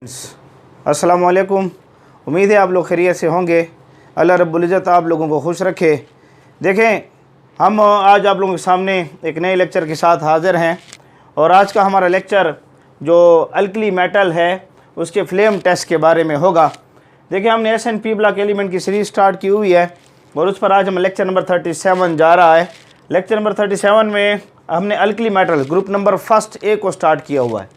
अस्सलाम वालेकुम। उम्मीद है आप लोग खैरियत से होंगे। अल्लाह रब्बुल इज़्ज़त आप लोगों को खुश रखे। देखें, हम आज आप लोगों के सामने एक नए लेक्चर के साथ हाज़िर हैं और आज का हमारा लेक्चर जो अल्कली मेटल है उसके फ्लेम टेस्ट के बारे में होगा। देखिए, हमने एस&पी ब्लॉक एलिमेंट की सीरीज़ स्टार्ट की हुई है और उस पर आज हम लेक्चर नंबर 37 जा रहा है। लेक्चर नंबर 37 में हमने alkali metal group number first A को स्टार्ट किया हुआ है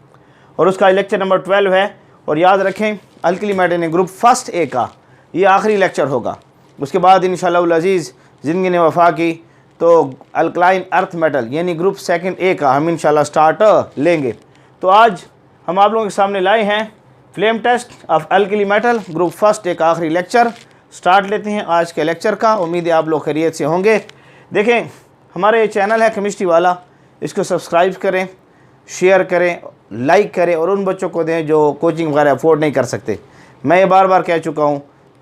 और उसका लेक्चर नंबर 12 है। और याद रखें, अल्कली मेटल ने ग्रुप फर्स्ट ए का ये आखिरी लेक्चर होगा। उसके बाद इंशाअल्लाह अज़ीज़ ज़िंदगी ने वफ़ा की तो अल्कलाइन अर्थ मेटल यानी ग्रुप सेकंड ए का हम इंशाअल्लाह स्टार्ट लेंगे। तो आज हम आप लोगों के सामने लाए हैं flame test of alkali metal group first A का आखिरी लेक्चर। स्टार्ट लेते हैं आज के लेक्चर का। उम्मीद है आप लोग खैरियत से होंगे। देखें, हमारा ये चैनल है केमिस्ट्री वाला, इसको सब्सक्राइब करें, शेयर करें, लाइक करें और उन बच्चों को दें जो कोचिंग वगैरह अफोर्ड नहीं कर सकते। मैं ये बार बार कह चुका हूँ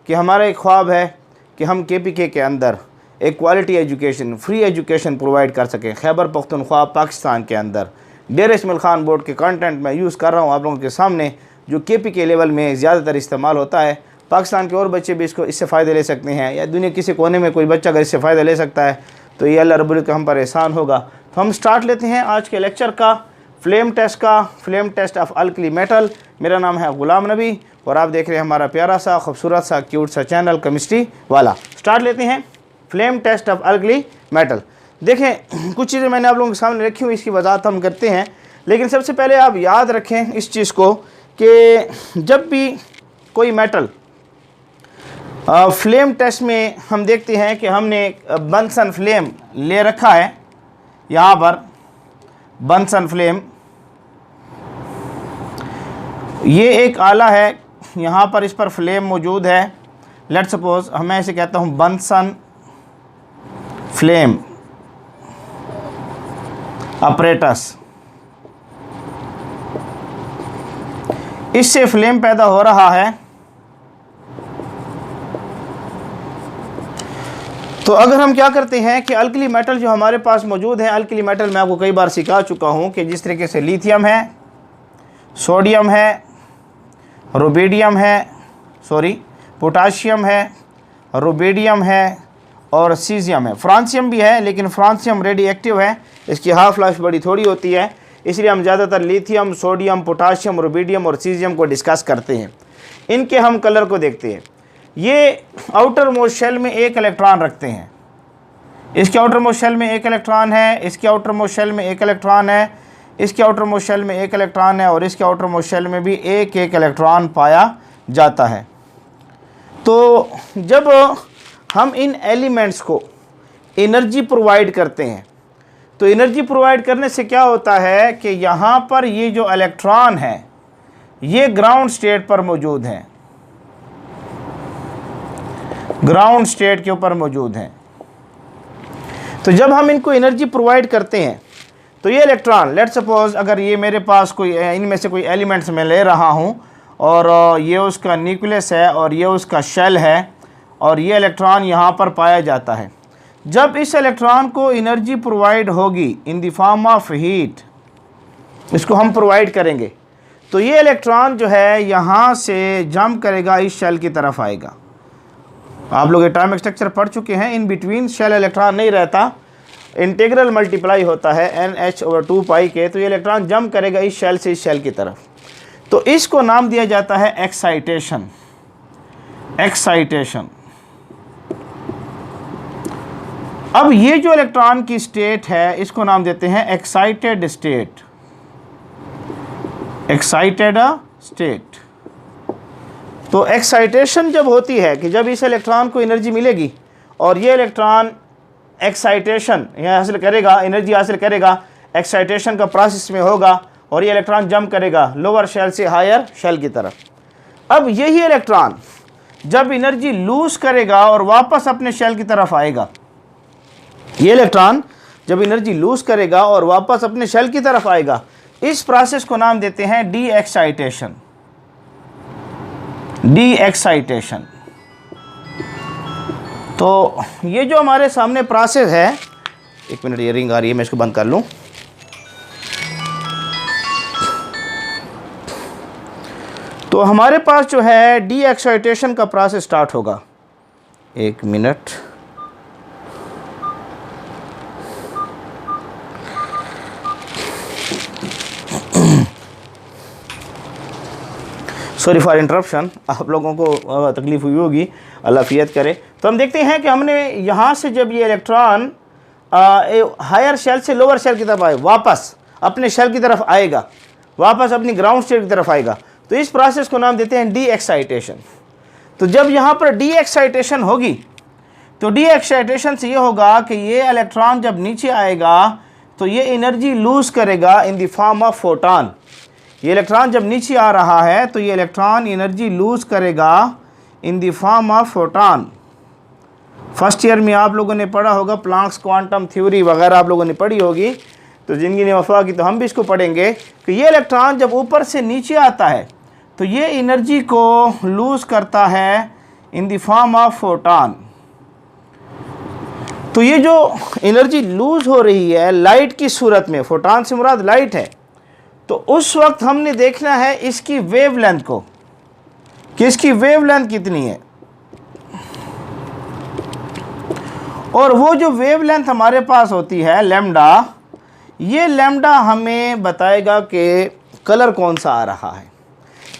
कि हमारा एक ख्वाब है कि हम KPK के अंदर एक quality education, free education provide कर सकें। खैबर पख्तूनख्वा पाकिस्तान के अंदर डेर इस्माइल खान बोर्ड के कंटेंट मैं यूज़ कर रहा हूँ आप लोगों के सामने, जो KPK लेवल में ज़्यादातर इस्तेमाल होता है। पाकिस्तान के और बच्चे भी इससे फ़ायदे ले सकते हैं, या दुनिया किसी कोने में कोई बच्चा अगर इससे फ़ायदा ले सकता है तो ये अल्लाह रब्बुल इज़्ज़त हम पर एहसान होगा। तो हम स्टार्ट लेते हैं आज के लेक्चर का, flame test of alkali metal. मेरा नाम है ग़ुलाम नबी और आप देख रहे हैं हमारा प्यारा सा, खूबसूरत सा, क्यूट सा चैनल केमिस्ट्री वाला। स्टार्ट लेते हैं flame test of alkali metal. देखें, कुछ चीज़ें मैंने आप लोगों के सामने रखी हुई, इसकी वजाहत हम करते हैं। लेकिन सबसे पहले आप याद रखें इस चीज़ को कि जब भी कोई मेटल फ्लेम टेस्ट में हम देखते हैं कि हमने बंसन फ्लेम ले रखा है, यहाँ पर बंसन फ्लेम, ये एक आला है, यहाँ पर इस पर फ्लेम मौजूद है। लेट सपोज मैं इसे कहता हूँ बंसन फ्लेम ऑपरेटस। इससे फ्लेम पैदा हो रहा है। तो अगर हम क्या करते हैं कि अल्कली मेटल जो हमारे पास मौजूद है, अल्कली मेटल मैं आपको कई बार सिखा चुका हूं कि जिस तरीके से लिथियम है, सोडियम है, रुबिडियम है, पोटाशियम है, रुबिडियम है और सीजियम है। फ्रांसियम भी है, लेकिन फ्रांसियम रेडी एक्टिव है, इसकी हाफ लाइफ बड़ी थोड़ी होती है, इसलिए हम ज़्यादातर लिथियम, सोडियम, पोटाशियम, रुबिडियम और सीजियम को डिस्कस करते हैं। इनके हम कलर को देखते हैं। ये आउटर मोस्ट शेल में एक इलेक्ट्रॉन रखते हैं, इसके आउटर मोस्ट शेल में एक इलेक्ट्रॉन है, इसके आउटर मोस्ट शेल में एक इलेक्ट्रॉन है, इसके आउटर मोस्ट शेल में एक इलेक्ट्रॉन है और इसके आउटर मोस्ट शेल में भी एक एक इलेक्ट्रॉन पाया जाता है। तो जब हम इन एलिमेंट्स को एनर्जी प्रोवाइड करते हैं तो एनर्जी प्रोवाइड करने से क्या होता है कि यहाँ पर ये जो इलेक्ट्रॉन है ये ग्राउंड स्टेट पर मौजूद हैं, ग्राउंड स्टेट के ऊपर मौजूद हैं। तो जब हम इनको एनर्जी प्रोवाइड करते हैं तो ये इलेक्ट्रॉन, लेट सपोज अगर ये मेरे पास कोई इनमें से कोई एलिमेंट्स मैं ले रहा हूँ और ये उसका न्यूक्लियस है और ये उसका शेल है और ये इलेक्ट्रॉन यहाँ पर पाया जाता है। जब इस इलेक्ट्रॉन को एनर्जी प्रोवाइड होगी in the form of heat, इसको हम प्रोवाइड करेंगे, तो ये इलेक्ट्रॉन जो है यहाँ से जंप करेगा, इस शेल की तरफ आएगा। आप लोग एटॉमिक स्ट्रक्चर पढ़ चुके हैं, इन बिटवीन शेल इलेक्ट्रॉन नहीं रहता, इंटीग्रल मल्टीप्लाई होता है NH/2 पाई के। तो ये इलेक्ट्रॉन जंप करेगा इस शेल से इस शेल की तरफ, तो इसको नाम दिया जाता है एक्साइटेशन। एक्साइटेशन। अब ये जो इलेक्ट्रॉन की स्टेट है इसको नाम देते हैं एक्साइटेड स्टेट। Excited state. तो एक्साइटेशन जब होती है कि जब इस इलेक्ट्रॉन को एनर्जी मिलेगी और ये इलेक्ट्रॉन एक्साइटेशन हासिल करेगा, एनर्जी हासिल करेगा, एक्साइटेशन का प्रोसेस में होगा और ये इलेक्ट्रॉन जंप करेगा लोअर शेल से हायर शेल की तरफ। अब यही इलेक्ट्रॉन जब एनर्जी लूज करेगा और वापस अपने शेल की तरफ आएगा, ये इलेक्ट्रॉन जब एनर्जी लूज करेगा और वापस अपने शेल की तरफ आएगा, इस प्रोसेस को नाम देते हैं डी एक्साइटेशन। D excitation. तो ये जो हमारे सामने प्रोसेस है, एक मिनट, ये रिंग आ रही है, मैं इसको बंद कर लूँ। तो हमारे पास जो है डी एक्साइटेशन का प्रोसेस स्टार्ट होगा। एक मिनट, सॉरी फॉर इंटरप्शन, आप लोगों को तकलीफ़ हुई होगी, अल्लाह आफियत करे। तो हम देखते हैं कि हमने यहाँ से जब ये इलेक्ट्रॉन हायर शेल से लोअर शेल की तरफ आए, वापस अपने शेल की तरफ आएगा, वापस अपनी ग्राउंड स्टेट की तरफ आएगा, तो इस प्रोसेस को नाम देते हैं डी एक्साइटेशन। तो जब यहाँ पर डी एक्साइटेशन होगी तो डी एक्साइटेशन से ये होगा कि ये इलेक्ट्रॉन जब नीचे आएगा तो ये एनर्जी लूज़ करेगा in the form of photon. ये इलेक्ट्रॉन जब नीचे आ रहा है तो ये इलेक्ट्रॉन एनर्जी लूज़ करेगा in the form of photon. First year में आप लोगों ने पढ़ा होगा, प्लांक्स क्वांटम थ्योरी वगैरह आप लोगों ने पढ़ी होगी, तो जिंदगी ने वफा की तो हम भी इसको पढ़ेंगे कि ये इलेक्ट्रॉन जब ऊपर से नीचे आता है तो ये एनर्जी को लूज़ करता है in the form of photon. तो ये जो एनर्जी लूज़ हो रही है लाइट की सूरत में, फोटॉन से मुराद लाइट है, तो उस वक्त हमने देखना है इसकी वेवलेंथ को कि इसकी वेवलेंथ कितनी है। और वो जो वेवलेंथ हमारे पास होती है लैम्डा, ये लैम्डा हमें बताएगा कि कलर कौन सा आ रहा है।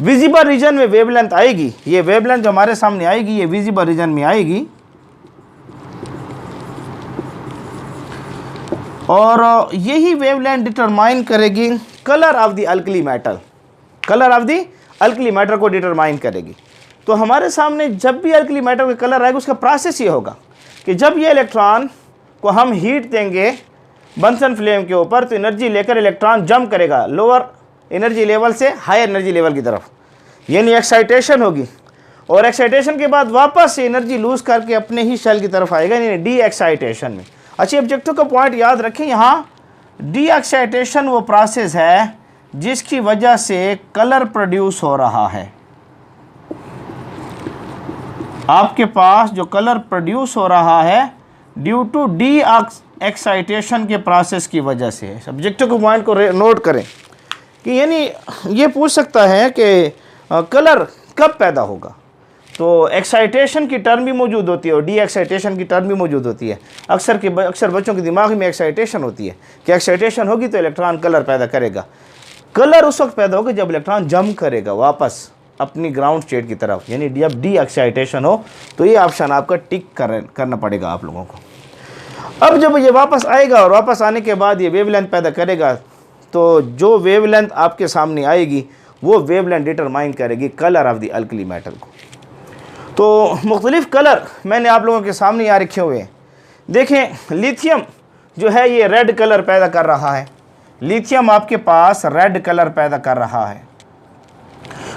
विजिबल रीजन में वेवलेंथ आएगी, ये वेवलेंथ जो हमारे सामने आएगी ये विजिबल रीजन में आएगी, और यही वेवलेंथ डिटरमाइन करेगी colour of the alkali metal, colour of the alkali metal को डिटरमाइन करेगी। तो हमारे सामने जब भी अल्कली मेटल का कलर आएगा उसका प्रोसेस ये होगा कि जब ये इलेक्ट्रॉन को हम हीट देंगे बंसन फ्लेम के ऊपर तो एनर्जी लेकर इलेक्ट्रॉन जंप करेगा लोअर एनर्जी लेवल से हायर एनर्जी लेवल की तरफ, यानी एक्साइटेशन होगी, और एक्साइटेशन के बाद वापस एनर्जी लूज़ करके अपने ही शेल की तरफ आएगा, यानी डी एक्साइटेशन में। अच्छी ऑब्जेक्टिव का पॉइंट याद रखें, यहाँ डी एक्साइटेशन वो प्रोसेस है जिसकी वजह से कलर प्रोड्यूस हो रहा है। आपके पास जो कलर प्रोड्यूस हो रहा है ड्यू टू डी एक्साइटेशन के प्रोसेस की वजह से है। ऑब्जेक्टिव के पॉइंट को नोट करें कि यानी ये पूछ सकता है कि कलर कब पैदा होगा, तो एक्साइटेशन की टर्म भी मौजूद होती है और डी एक्साइटेशन की टर्म भी मौजूद होती है। अक्सर बच्चों के दिमाग में एक्साइटेशन होती है कि एक्साइटेशन होगी तो इलेक्ट्रॉन कलर पैदा करेगा। कलर उस वक्त पैदा होगा जब इलेक्ट्रॉन जंप करेगा वापस अपनी ग्राउंड स्टेट की तरफ, यानी जब डी एक्साइटेशन हो। तो ये ऑप्शन आपका टिक करना पड़ेगा आप लोगों को। अब जब ये वापस आएगा और वापस आने के बाद ये वेवलेंथ पैदा करेगा, तो जो वेवलेंथ आपके सामने आएगी वो वेवलेंथ डिटरमाइन करेगी colour of the alkali metal को। तो मुख्तलिफ कलर मैंने आप लोगों के सामने यहाँ रखे हुए हैं। देखें, लिथियम जो है ये रेड कलर पैदा कर रहा है, लिथियम आपके पास रेड कलर पैदा कर रहा है।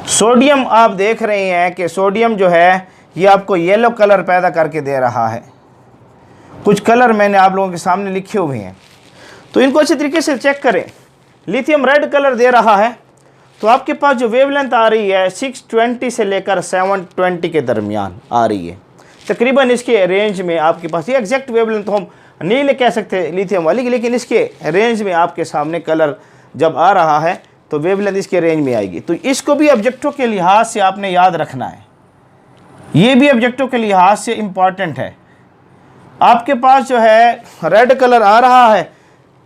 सोडियम आप देख रहे हैं कि सोडियम जो है ये आपको येलो कलर पैदा करके दे रहा है। कुछ कलर मैंने आप लोगों के सामने लिखे हुए हैं, तो इनको अच्छे तरीके से चेक करें। लिथियम रेड कलर दे रहा है, तो आपके पास जो वेवलेंथ आ रही है 620 से लेकर 720 के दरमियान आ रही है तकरीबन। इसके रेंज में आपके पास, ये एग्जैक्ट वेवलेंथ हम नहीं कह सकते लिथियम वाली, लेकिन इसके रेंज में आपके सामने कलर जब आ रहा है तो वेवलेंथ इसके रेंज में आएगी। तो इसको भी ऑब्जेक्टिव के लिहाज से आपने याद रखना है, ये भी ऑब्जेक्टिव के लिहाज से इम्पॉर्टेंट है। आपके पास जो है रेड कलर आ रहा है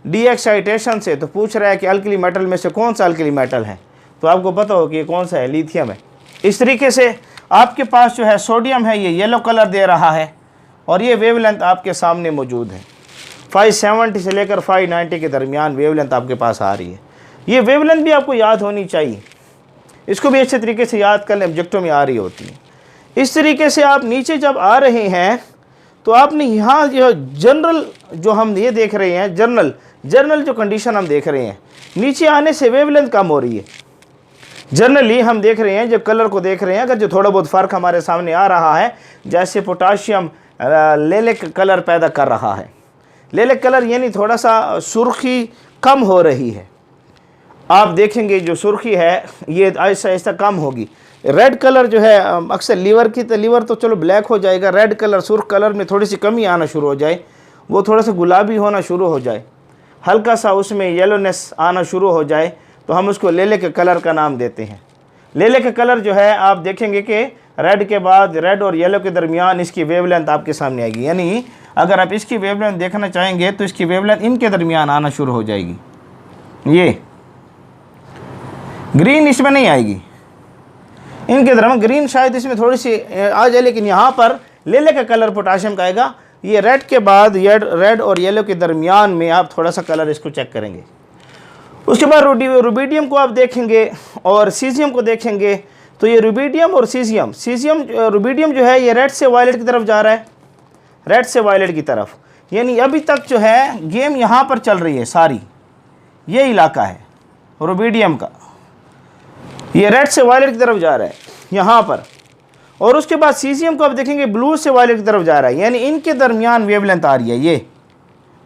डी एक्साइटेशन से, तो पूछ रहा है कि अल्कली मेटल में से कौन सा अल्कली मेटल है, तो आपको पता हो कि ये कौन सा है, लिथियम है। इस तरीके से आपके पास जो है सोडियम है, ये येलो कलर दे रहा है और ये वेवलेंथ आपके सामने मौजूद है। 570 से लेकर 590 के दरमियान वेवलेंथ आपके पास आ रही है। ये वेवलेंथ भी आपको याद होनी चाहिए, इसको भी अच्छे तरीके से याद कर लें, ऑब्जेक्टिव में आ रही होती है। इस तरीके से आप नीचे जब आ रहे हैं तो आपने यहाँ जो जनरल जो हम ये देख रहे हैं, जनरल जो कंडीशन हम देख रहे हैं, नीचे आने से वेवलेंथ कम हो रही है। जनरली हम देख रहे हैं, जब कलर को देख रहे हैं, अगर जो थोड़ा बहुत फ़र्क हमारे सामने आ रहा है, जैसे पोटाशियम लेलिक कलर पैदा कर रहा है, लेलिक कलर यानी थोड़ा सा सुर्खी कम हो रही है। आप देखेंगे जो सुर्खी है ये ऐसा ऐसा कम होगी। रेड कलर जो है अक्सर लीवर तो चलो ब्लैक हो जाएगा, रेड कलर सुर्ख कलर में थोड़ी सी कमी आना शुरू हो जाए, वो थोड़ा सा गुलाबी होना शुरू हो जाए, हल्का सा उसमें येलोनेस आना शुरू हो जाए, तो हम उसको लेलिक कलर का नाम देते हैं। लेले का कलर जो है आप देखेंगे कि रेड के बाद रेड और येलो के दरमियान इसकी वेवलेंथ आपके सामने आएगी। यानी अगर आप इसकी वेवलेंथ देखना चाहेंगे तो इसकी वेवलेंथ इनके दरमियान आना शुरू हो जाएगी। ये ग्रीन इसमें नहीं आएगी, इनके दरमियान ग्रीन शायद इसमें थोड़ी सी आ जाए, लेकिन यहाँ पर लेले का कलर पोटाशियम का आएगा। ये रेड के बाद ये रेड और येलो के दरमियान में आप थोड़ा सा कलर इसको चेक करेंगे। उसके बाद रुबिडियम को आप देखेंगे और सीजियम को देखेंगे तो ये रुबिडियम और सीजियम रुबिडियम जो है ये रेड से वायलेट की तरफ जा रहा है, रेड से वायलेट की तरफ। यानी अभी तक जो है गेम यहाँ पर चल रही है सारी, ये इलाका है रुबिडियम का, ये रेड से वायलेट की तरफ जा रहा है यहाँ पर। और उसके बाद सीजियम को आप देखेंगे ब्लू से वायलेट की तरफ जा रहा है, यानी इनके दरमियान वेवलेंथ आ रही है ये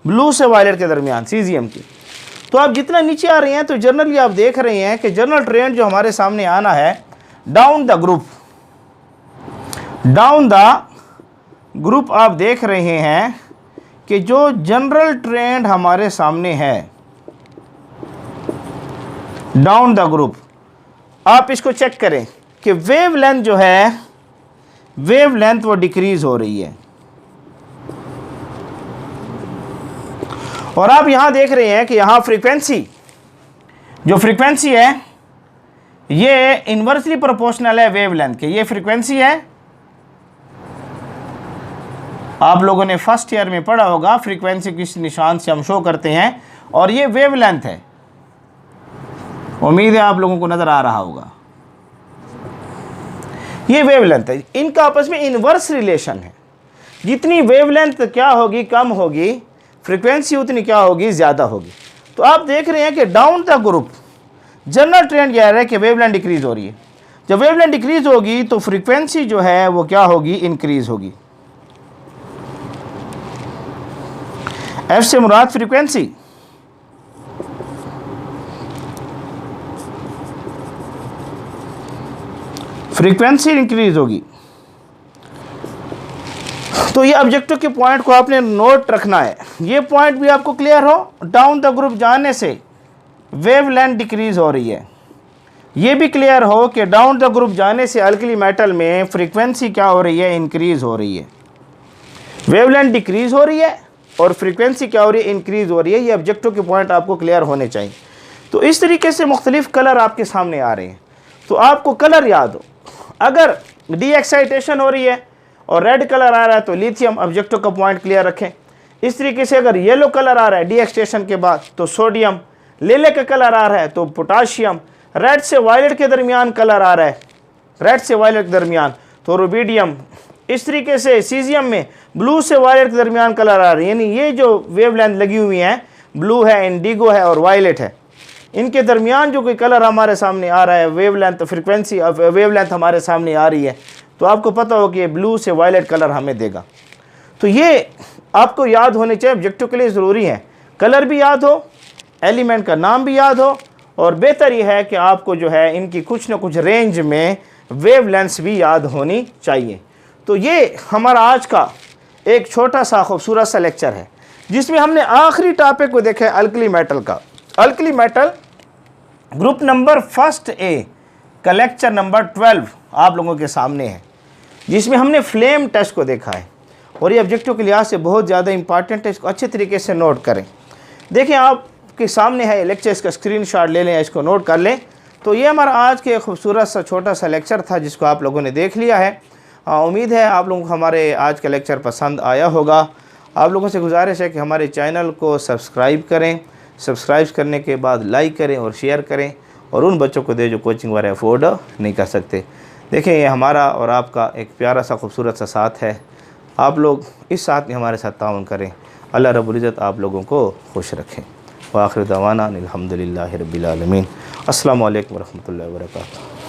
ब्लू से वायलेट के दरमियान सीजियम की। तो आप जितना नीचे आ रहे हैं तो जनरली आप देख रहे हैं कि जनरल ट्रेंड जो हमारे सामने आना है डाउन द ग्रुप आप देख रहे हैं कि जो जनरल ट्रेंड हमारे सामने है डाउन द ग्रुप, आप इसको चेक करें कि वेवलेंथ जो है वेवलेंथ वो डिक्रीज हो रही है। और आप यहां देख रहे हैं कि यहां फ्रीक्वेंसी है ये इन्वर्सली प्रोपोर्शनल है वेवलेंथ के। ये फ्रीक्वेंसी है, आप लोगों ने फर्स्ट ईयर में पढ़ा होगा फ्रीक्वेंसी किस निशान से हम शो करते हैं, और ये वेवलेंथ है। उम्मीद है आप लोगों को नजर आ रहा होगा, ये वेवलेंथ है। इनका आपस में इनवर्स रिलेशन है, जितनी वेवलेंथ क्या होगी कम होगी, फ्रीक्वेंसी उतनी क्या होगी ज़्यादा होगी। तो आप देख रहे हैं कि down the group general trend क्या है कि वेवलेंथ डिक्रीज हो रही है। जब वेवलेंथ डिक्रीज होगी तो फ्रीक्वेंसी जो है वो क्या होगी, इंक्रीज होगी। एफ से मुराद फ्रीक्वेंसी, फ्रीक्वेंसी इंक्रीज होगी। तो ये ऑब्जेक्टिव के पॉइंट को आपने नोट रखना है, ये पॉइंट भी आपको क्लियर हो। डाउन द ग्रुप जाने से वेवलेंथ डिक्रीज हो रही है, ये भी क्लियर हो कि डाउन द ग्रुप जाने से अल्कली मेटल में फ्रीक्वेंसी क्या हो रही है, इंक्रीज हो रही है। वेवलेंथ डिक्रीज हो रही है और फ्रीक्वेंसी क्या हो रही है, इंक्रीज हो रही है। ये ऑब्जेक्टिव के पॉइंट आपको क्लियर होने चाहिए। तो इस तरीके से मुख्तलिफ कलर आपके सामने आ रहे हैं, तो आपको कलर याद हो। अगर डी एक्साइटेशन हो रही है और रेड कलर आ रहा है तो लिथियम, ऑब्जेक्टिव का पॉइंट क्लियर रखें। इस तरीके से अगर येलो कलर आ रहा है डी एक्सटेशन के बाद तो सोडियम, लेले का कलर आ रहा है तो पोटाशियम, रेड से वायलेट के दरमियान कलर आ रहा है, रेड से वायलेट के दरमियान तो रुबिडियम। इस तरीके से सीजियम में ब्लू से वायलेट के दरमियान कलर आ रही है, यानी ये जो वेवलेंथ लगी हुई हैं ब्लू है, इंडिगो है और वायलेट है, इनके दरमियान जो कोई कलर हमारे सामने आ रहा है, वेवलेंथ फ्रीक्वेंसी वेवलेंथ हमारे सामने आ रही है, तो आपको पता हो कि ब्लू से वायलेट कलर हमें देगा। तो ये आपको याद होने चाहिए, ऑब्जेक्टिव के लिए ज़रूरी है। कलर भी याद हो, एलिमेंट का नाम भी याद हो, और बेहतर ये है कि आपको जो है इनकी कुछ ना कुछ रेंज में वेवलेंथ्स भी याद होनी चाहिए। तो ये हमारा आज का एक छोटा सा खूबसूरत सा लेक्चर है जिसमें हमने आखिरी टॉपिक को देखा है अल्कली मेटल का। Alkali metal group number first A का लेक्चर नंबर 12 आप लोगों के सामने है, जिसमें हमने फ्लेम टेस्ट को देखा है। और ये ऑब्जेक्टिव के लिहाज से बहुत ज़्यादा इंपॉर्टेंट है, इसको अच्छे तरीके से नोट करें। देखें आपके सामने है लेक्चर, इसका स्क्रीनशॉट ले लें, इसको नोट कर लें। तो ये हमारा आज के खूबसूरत सा छोटा सा लेक्चर था जिसको आप लोगों ने देख लिया है। उम्मीद है आप लोगों को हमारे आज का लेक्चर पसंद आया होगा। आप लोगों से गुजारिश है कि हमारे चैनल को सब्सक्राइब करें, सब्सक्राइब करने के बाद लाइक करें और शेयर करें, और उन बच्चों को दे जो कोचिंग वाले अफोर्ड नहीं कर सकते। देखें ये हमारा और आपका एक प्यारा सा खूबसूरत सा साथ है, आप लोग इस साथ में हमारे साथ ताउन करें। अल्लाह रब्बुल इज़्ज़त आप लोगों को खुश रखें। व आखिर दवाना अल्हम्दुलिल्लाहि रब्बिल आलमीन। अस्सलामु अलैकुम व रहमतुल्लाहि व बरकातुहू।